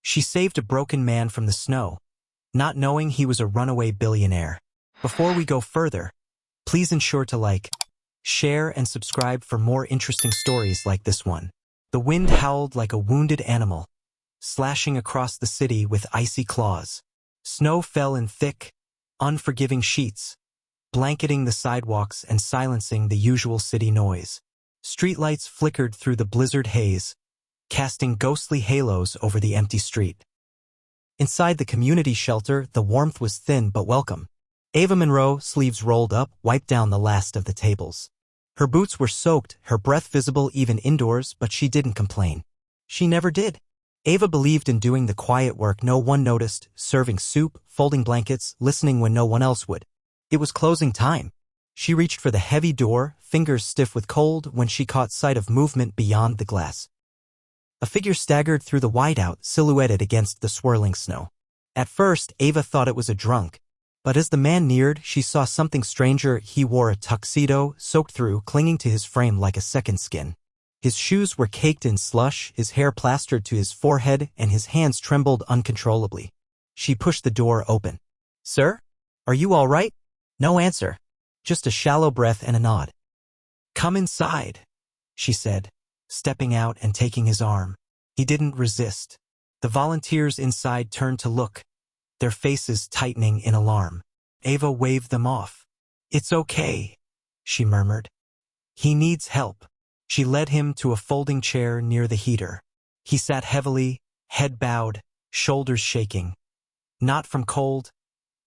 She saved a broken man from the snow, not knowing he was a runaway billionaire. Before we go further, please ensure to like, share, and subscribe for more interesting stories like this one. The wind howled like a wounded animal, slashing across the city with icy claws. Snow fell in thick, unforgiving sheets, blanketing the sidewalks and silencing the usual city noise. Streetlights flickered through the blizzard haze, casting ghostly halos over the empty street. Inside the community shelter, the warmth was thin but welcome. Ava Monroe, sleeves rolled up, wiped down the last of the tables. Her boots were soaked, her breath visible even indoors, but she didn't complain. She never did. Ava believed in doing the quiet work no one noticed, serving soup, folding blankets, listening when no one else would. It was closing time. She reached for the heavy door, fingers stiff with cold, when she caught sight of movement beyond the glass. A figure staggered through the whiteout, silhouetted against the swirling snow. At first, Ava thought it was a drunk, but as the man neared, she saw something stranger. He wore a tuxedo, soaked through, clinging to his frame like a second skin. His shoes were caked in slush, his hair plastered to his forehead, and his hands trembled uncontrollably. She pushed the door open. "Sir? Are you all right?" No answer. Just a shallow breath and a nod. "Come inside," she said, stepping out and taking his arm. He didn't resist. The volunteers inside turned to look, their faces tightening in alarm. Ava waved them off. "It's okay," she murmured. "He needs help." She led him to a folding chair near the heater. He sat heavily, head bowed, shoulders shaking. Not from cold,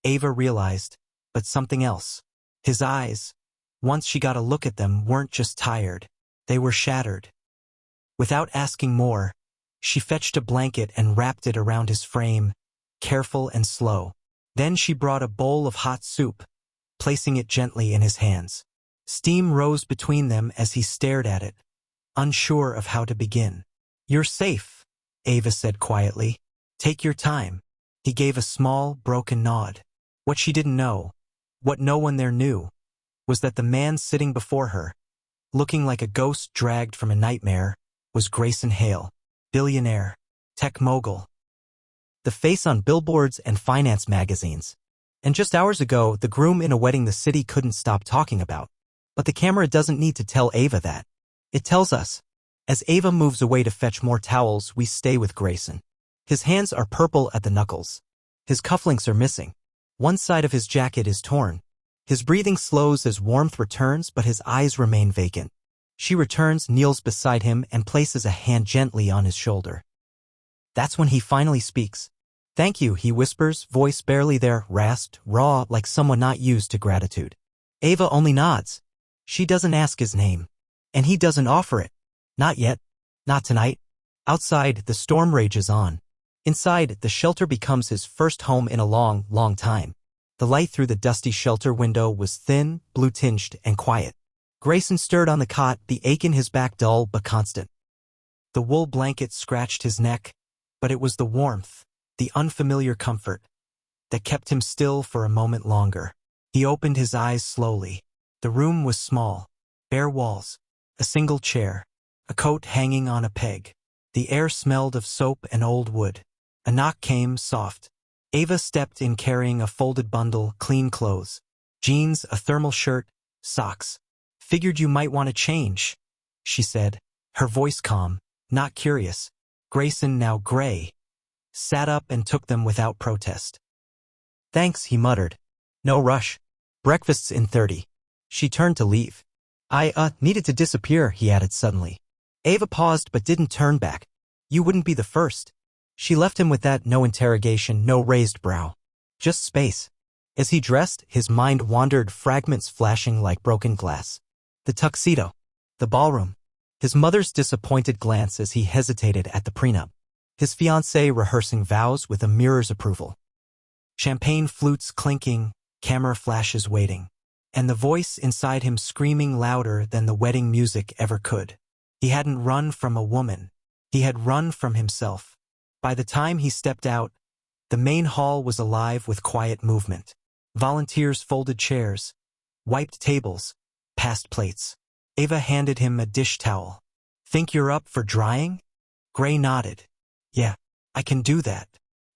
Ava realized, but something else. His eyes, once she got a look at them, weren't just tired. They were shattered. Without asking more, she fetched a blanket and wrapped it around his frame, careful and slow. Then she brought a bowl of hot soup, placing it gently in his hands. Steam rose between them as he stared at it, unsure of how to begin. "You're safe," Ava said quietly. "Take your time." He gave a small, broken nod. What she didn't know, what no one there knew, was that the man sitting before her, looking like a ghost dragged from a nightmare, was Grayson Hale, billionaire, tech mogul. The face on billboards and finance magazines. And just hours ago, the groom in a wedding the city couldn't stop talking about. But the camera doesn't need to tell Ava that. It tells us. As Ava moves away to fetch more towels, we stay with Grayson. His hands are purple at the knuckles. His cufflinks are missing. One side of his jacket is torn. His breathing slows as warmth returns, but his eyes remain vacant. She returns, kneels beside him, and places a hand gently on his shoulder. That's when he finally speaks. "Thank you," he whispers, voice barely there, rasped, raw, like someone not used to gratitude. Ava only nods. She doesn't ask his name. And he doesn't offer it. Not yet. Not tonight. Outside, the storm rages on. Inside, the shelter becomes his first home in a long, long time. The light through the dusty shelter window was thin, blue-tinged, and quiet. Grayson stirred on the cot, the ache in his back dull but constant. The wool blanket scratched his neck, but it was the warmth, the unfamiliar comfort, that kept him still for a moment longer. He opened his eyes slowly. The room was small, bare walls, a single chair, a coat hanging on a peg. The air smelled of soap and old wood. A knock came, soft. Ava stepped in carrying a folded bundle, clean clothes, jeans, a thermal shirt, socks. "Figured you might want to change," she said, her voice calm, not curious. Grayson, now gray, sat up and took them without protest. "Thanks," he muttered. "No rush. Breakfast's in 30. She turned to leave. "I needed to disappear," he added suddenly. Ava paused but didn't turn back. "You wouldn't be the first." She left him with that, no interrogation, no raised brow. Just space. As he dressed, his mind wandered, fragments flashing like broken glass. The tuxedo. The ballroom. His mother's disappointed glance as he hesitated at the prenup. His fiancée rehearsing vows with a mirror's approval. Champagne flutes clinking, camera flashes waiting. And the voice inside him screaming louder than the wedding music ever could. He hadn't run from a woman. He had run from himself. By the time he stepped out, the main hall was alive with quiet movement. Volunteers folded chairs, wiped tables, passed plates. Ava handed him a dish towel. "Think you're up for drying?" Gray nodded. "Yeah, I can do that.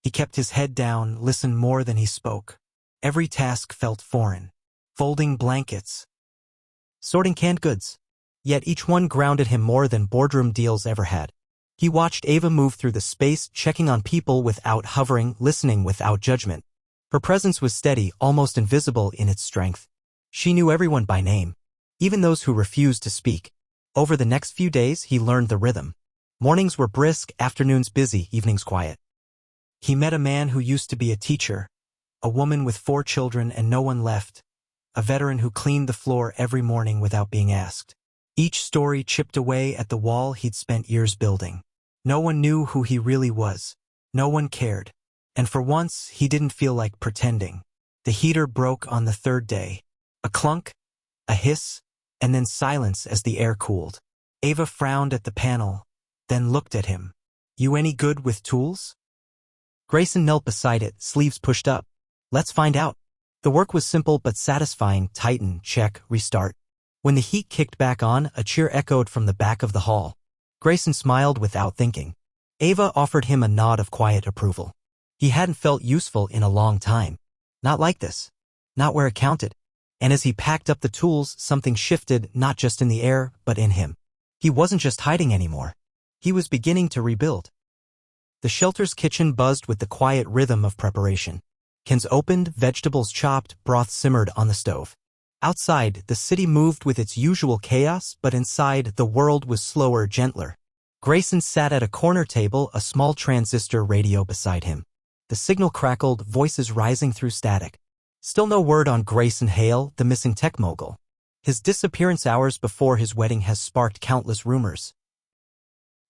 He kept his head down, listened more than he spoke. Every task felt foreign. Folding blankets. Sorting canned goods. Yet each one grounded him more than boardroom deals ever had. He watched Ava move through the space, checking on people without hovering, listening without judgment. Her presence was steady, almost invisible in its strength. She knew everyone by name, even those who refused to speak. Over the next few days, he learned the rhythm. Mornings were brisk, afternoons busy, evenings quiet. He met a man who used to be a teacher, a woman with 4 children and no one left, a veteran who cleaned the floor every morning without being asked. Each story chipped away at the wall he'd spent years building. No one knew who he really was. No one cared. And for once, he didn't feel like pretending. The heater broke on the 3rd day. A clunk, a hiss, and then silence as the air cooled. Ava frowned at the panel, then looked at him. You any good with tools? Grayson knelt beside it, sleeves pushed up. Let's find out. The work was simple but satisfying. Tighten, check, restart. When the heat kicked back on, a cheer echoed from the back of the hall. Grayson smiled without thinking. Ava offered him a nod of quiet approval. He hadn't felt useful in a long time. Not like this. Not where it counted. And as he packed up the tools, something shifted, not just in the air, but in him. He wasn't just hiding anymore. He was beginning to rebuild. The shelter's kitchen buzzed with the quiet rhythm of preparation. Cans opened, vegetables chopped, broth simmered on the stove. Outside, the city moved with its usual chaos, but inside, the world was slower, gentler. Grayson sat at a corner table, a small transistor radio beside him. The signal crackled, voices rising through static. Still no word on Grayson Hale, the missing tech mogul. His disappearance hours before his wedding has sparked countless rumors.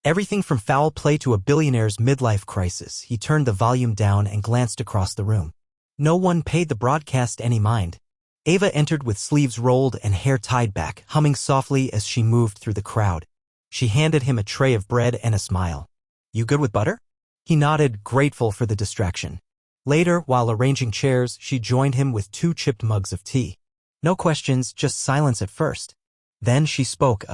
Everything from foul play to a billionaire's midlife crisis. He turned the volume down and glanced across the room. No one paid the broadcast any mind. Ava entered with sleeves rolled and hair tied back, humming softly as she moved through the crowd. She handed him a tray of bread and a smile. You good with butter? He nodded, grateful for the distraction. Later, while arranging chairs, she joined him with 2 chipped mugs of tea. No questions, just silence at first. Then she spoke,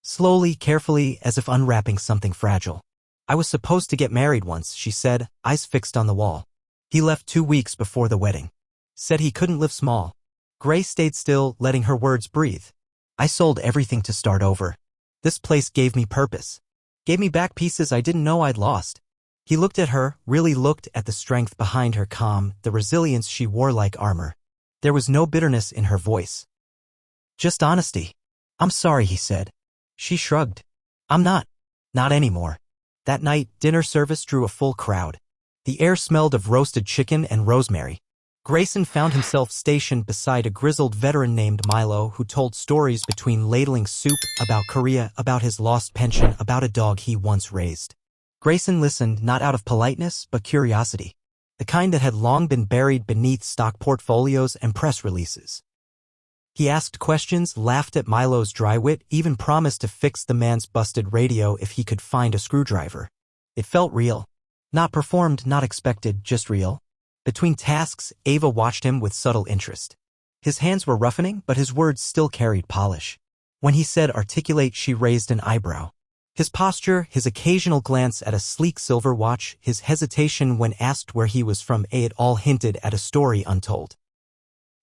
slowly, carefully, as if unwrapping something fragile. I was supposed to get married once, she said, eyes fixed on the wall. He left 2 weeks before the wedding. Said he couldn't live small. Gray stayed still, letting her words breathe. I sold everything to start over. This place gave me purpose. Gave me back pieces I didn't know I'd lost. He looked at her, really looked at the strength behind her calm, the resilience she wore like armor. There was no bitterness in her voice. Just honesty. I'm sorry, he said. She shrugged. I'm not. Not anymore. That night, dinner service drew a full crowd. The air smelled of roasted chicken and rosemary. Grayson found himself stationed beside a grizzled veteran named Milo who told stories between ladling soup, about Korea, about his lost pension, about a dog he once raised. Grayson listened not out of politeness but curiosity, the kind that had long been buried beneath stock portfolios and press releases. He asked questions, laughed at Milo's dry wit, even promised to fix the man's busted radio if he could find a screwdriver. It felt real. Not performed, not expected, just real. Between tasks, Ava watched him with subtle interest. His hands were roughening, but his words still carried polish. When he said articulate, she raised an eyebrow. His posture, his occasional glance at a sleek silver watch, his hesitation when asked where he was from, it all hinted at a story untold.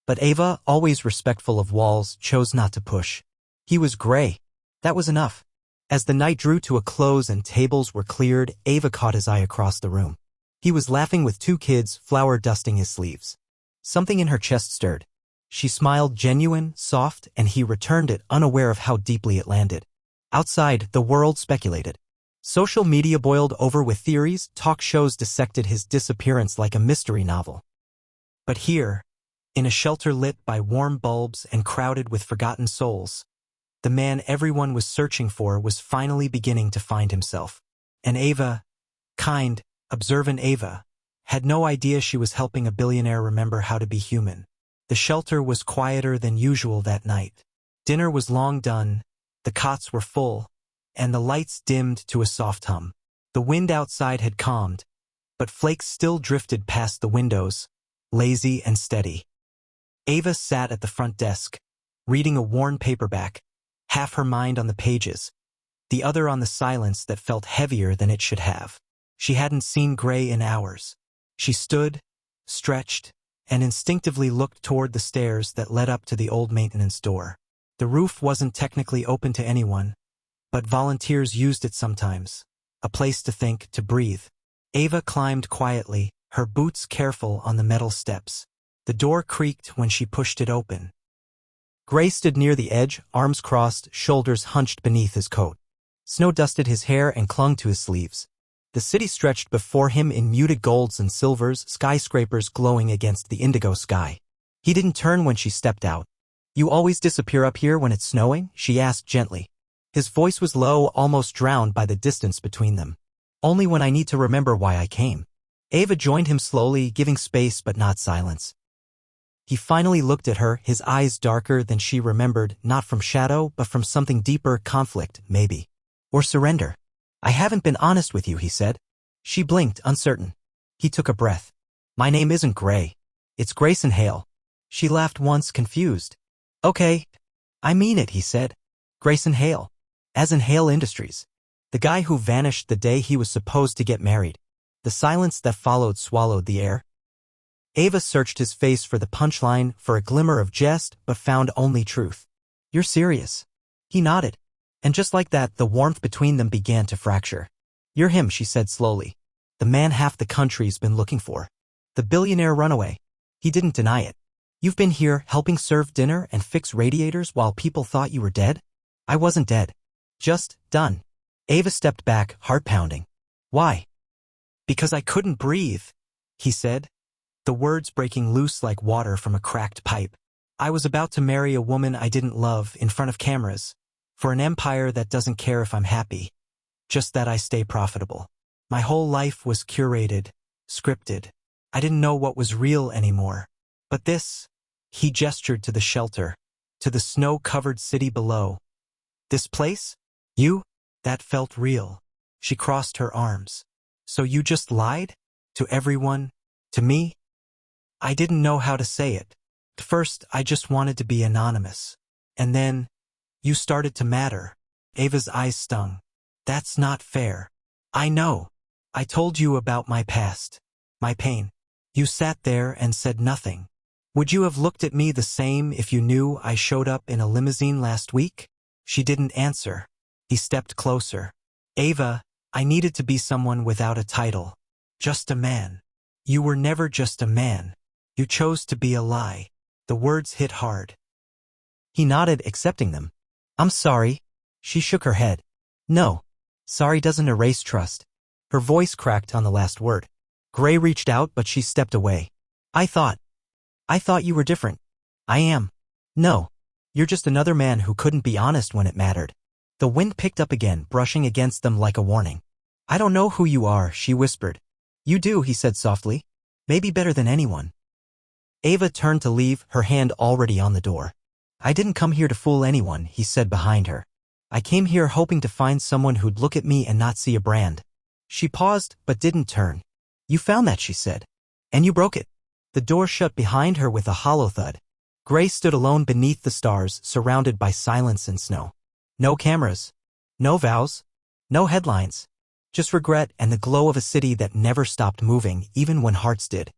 But Ava, always respectful of walls, chose not to push. He was gray. That was enough. As the night drew to a close and tables were cleared, Ava caught his eye across the room. He was laughing with 2 kids, flour dusting his sleeves. Something in her chest stirred. She smiled, genuine, soft, and he returned it, unaware of how deeply it landed. Outside, the world speculated. Social media boiled over with theories, talk shows dissected his disappearance like a mystery novel. But here, in a shelter lit by warm bulbs and crowded with forgotten souls, the man everyone was searching for was finally beginning to find himself. And Ava, kind, observant Ava, had no idea she was helping a billionaire remember how to be human. The shelter was quieter than usual that night. Dinner was long done, the cots were full, and the lights dimmed to a soft hum. The wind outside had calmed, but flakes still drifted past the windows, lazy and steady. Ava sat at the front desk, reading a worn paperback, half her mind on the pages, the other on the silence that felt heavier than it should have. She hadn't seen Gray in hours. She stood, stretched, and instinctively looked toward the stairs that led up to the old maintenance door. The roof wasn't technically open to anyone, but volunteers used it sometimes. A place to think, to breathe. Ava climbed quietly, her boots careful on the metal steps. The door creaked when she pushed it open. Gray stood near the edge, arms crossed, shoulders hunched beneath his coat. Snow dusted his hair and clung to his sleeves. The city stretched before him in muted golds and silvers, skyscrapers glowing against the indigo sky. He didn't turn when she stepped out. "You always disappear up here when it's snowing?" she asked gently. His voice was low, almost drowned by the distance between them. "Only when I need to remember why I came." Ava joined him slowly, giving space but not silence. He finally looked at her, his eyes darker than she remembered, not from shadow, but from something deeper, conflict, maybe. Or surrender. "I haven't been honest with you," he said. She blinked, uncertain. He took a breath. "My name isn't Gray. It's Grayson Hale." She laughed once, confused. "Okay. I mean it," he said. "Grayson Hale. As in Hale Industries. The guy who vanished the day he was supposed to get married." The silence that followed swallowed the air. Ava searched his face for the punchline, for a glimmer of jest, but found only truth. "You're serious?" He nodded. And just like that, the warmth between them began to fracture. "You're him," she said slowly. "The man half the country's been looking for. The billionaire runaway." He didn't deny it. "You've been here helping serve dinner and fix radiators while people thought you were dead?" "I wasn't dead. Just done." Ava stepped back, heart pounding. "Why?" "Because I couldn't breathe," he said, the words breaking loose like water from a cracked pipe. "I was about to marry a woman I didn't love in front of cameras, for an empire that doesn't care if I'm happy, just that I stay profitable. My whole life was curated, scripted. I didn't know what was real anymore. But this," he gestured to the shelter, to the snow-covered city below. "This place? You? That felt real." She crossed her arms. "So you just lied? To everyone? To me?" "I didn't know how to say it. At first, I just wanted to be anonymous. And then, you started to matter." Ava's eyes stung. "That's not fair." "I know. I told you about my past. My pain. You sat there and said nothing. Would you have looked at me the same if you knew I showed up in a limousine last week?" She didn't answer. He stepped closer. "Ava, I needed to be someone without a title. Just a man. You were never just a man. You chose to be a lie." The words hit hard. He nodded, accepting them. "I'm sorry." She shook her head. "No. Sorry doesn't erase trust." Her voice cracked on the last word. Gray reached out, but she stepped away. I thought you were different." "I am." "No. You're just another man who couldn't be honest when it mattered." The wind picked up again, brushing against them like a warning. "I don't know who you are," she whispered. "You do," he said softly. "Maybe better than anyone." Ava turned to leave, her hand already on the door. "I didn't come here to fool anyone," he said behind her. "I came here hoping to find someone who'd look at me and not see a brand." She paused, but didn't turn. "You found that," she said. "And you broke it." The door shut behind her with a hollow thud. Gray stood alone beneath the stars, surrounded by silence and snow. No cameras. No vows. No headlines. Just regret and the glow of a city that never stopped moving, even when hearts did.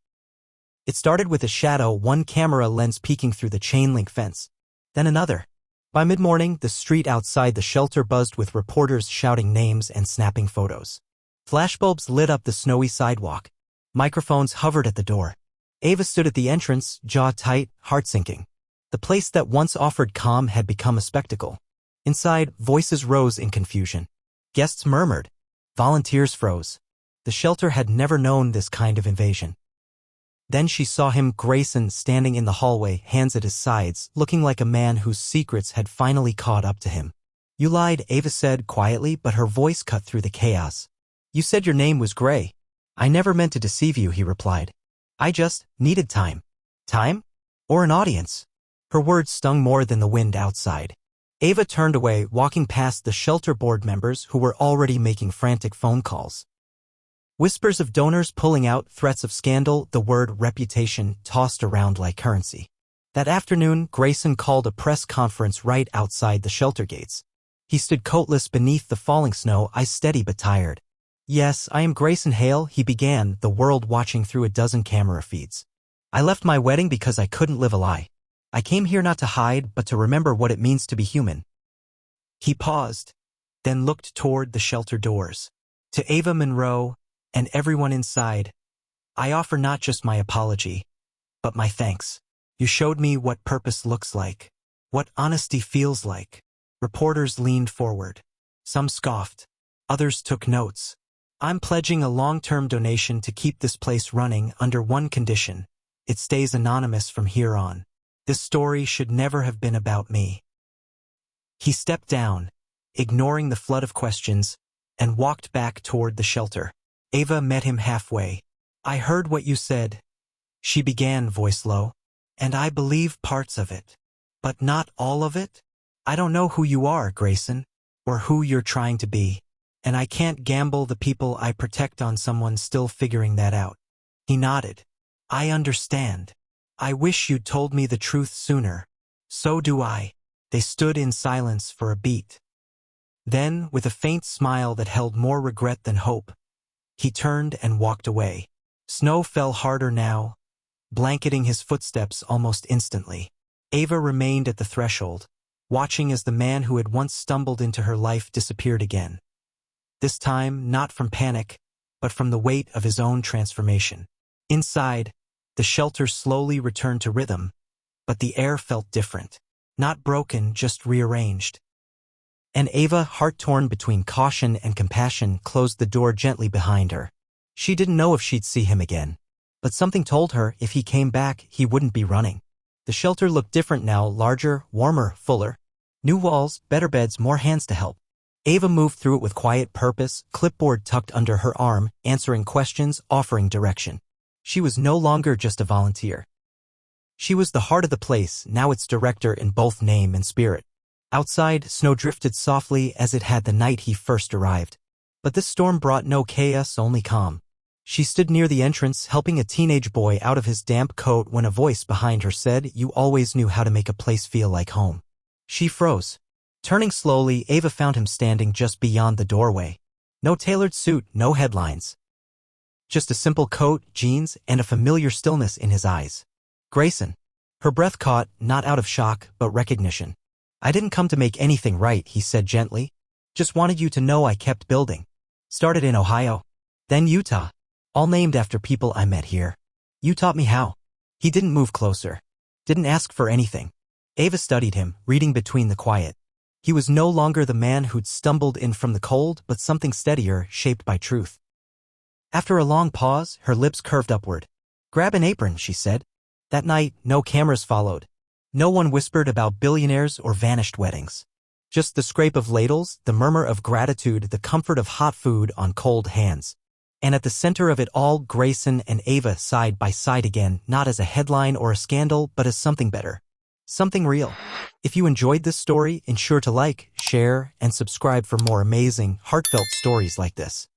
It started with a shadow, one camera lens peeking through the chain-link fence. Then another. By mid-morning, the street outside the shelter buzzed with reporters shouting names and snapping photos. Flashbulbs lit up the snowy sidewalk. Microphones hovered at the door. Ava stood at the entrance, jaw tight, heart sinking. The place that once offered calm had become a spectacle. Inside, voices rose in confusion. Guests murmured. Volunteers froze. The shelter had never known this kind of invasion. Then she saw him, Grayson, standing in the hallway, hands at his sides, looking like a man whose secrets had finally caught up to him. "You lied," Ava said quietly, but her voice cut through the chaos. "You said your name was Gray." "I never meant to deceive you," he replied. "I just needed time." "Time? Or an audience?" Her words stung more than the wind outside. Ava turned away, walking past the shelter board members who were already making frantic phone calls. Whispers of donors pulling out, threats of scandal, the word reputation tossed around like currency. That afternoon, Grayson called a press conference right outside the shelter gates. He stood coatless beneath the falling snow, eyes steady but tired. Yes, I am Grayson Hale, he began, the world watching through a dozen camera feeds. I left my wedding because I couldn't live a lie. I came here not to hide, but to remember what it means to be human. He paused, then looked toward the shelter doors. To Ava Monroe and everyone inside, I offer not just my apology, but my thanks. You showed me what purpose looks like, what honesty feels like. Reporters leaned forward. Some scoffed. Others took notes. I'm pledging a long-term donation to keep this place running under one condition. It stays anonymous from here on. This story should never have been about me. He stepped down, ignoring the flood of questions, and walked back toward the shelter. Ava met him halfway. I heard what you said, she began, voice low, and I believe parts of it. But not all of it? I don't know who you are, Grayson, or who you're trying to be, and I can't gamble the people I protect on someone still figuring that out. He nodded. I understand. I wish you'd told me the truth sooner. So do I. They stood in silence for a beat. Then, with a faint smile that held more regret than hope, he turned and walked away. Snow fell harder now, blanketing his footsteps almost instantly. Ava remained at the threshold, watching as the man who had once stumbled into her life disappeared again. This time, not from panic, but from the weight of his own transformation. Inside, the shelter slowly returned to rhythm, but the air felt different. Not broken, just rearranged. And Ava, heart-torn between caution and compassion, closed the door gently behind her. She didn't know if she'd see him again, but something told her if he came back, he wouldn't be running. The shelter looked different now, larger, warmer, fuller. New walls, better beds, more hands to help. Ava moved through it with quiet purpose, clipboard tucked under her arm, answering questions, offering direction. She was no longer just a volunteer. She was the heart of the place, now its director in both name and spirit. Outside, snow drifted softly as it had the night he first arrived. But this storm brought no chaos, only calm. She stood near the entrance, helping a teenage boy out of his damp coat when a voice behind her said, "You always knew how to make a place feel like home." She froze. Turning slowly, Ava found him standing just beyond the doorway. No tailored suit, no headlines. Just a simple coat, jeans, and a familiar stillness in his eyes. Grayson. Her breath caught, not out of shock, but recognition. I didn't come to make anything right, he said gently. Just wanted you to know I kept building. Started in Ohio. Then Utah. All named after people I met here. You taught me how. He didn't move closer. Didn't ask for anything. Ava studied him, reading between the quiet. He was no longer the man who'd stumbled in from the cold, but something steadier, shaped by truth. After a long pause, her lips curved upward. Grab an apron, she said. That night, no cameras followed. No one whispered about billionaires or vanished weddings. Just the scrape of ladles, the murmur of gratitude, the comfort of hot food on cold hands. And at the center of it all, Grayson and Ava side by side again, not as a headline or a scandal, but as something better. Something real. If you enjoyed this story, ensure to like, share, and subscribe for more amazing, heartfelt stories like this.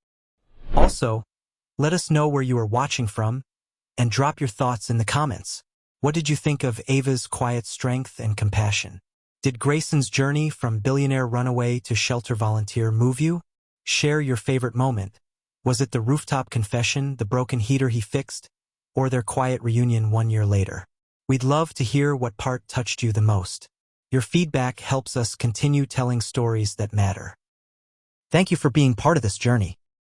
Also, let us know where you are watching from, and drop your thoughts in the comments. What did you think of Ava's quiet strength and compassion? Did Grayson's journey from billionaire runaway to shelter volunteer move you? Share your favorite moment. Was it the rooftop confession, the broken heater he fixed, or their quiet reunion 1 year later? We'd love to hear what part touched you the most. Your feedback helps us continue telling stories that matter. Thank you for being part of this journey.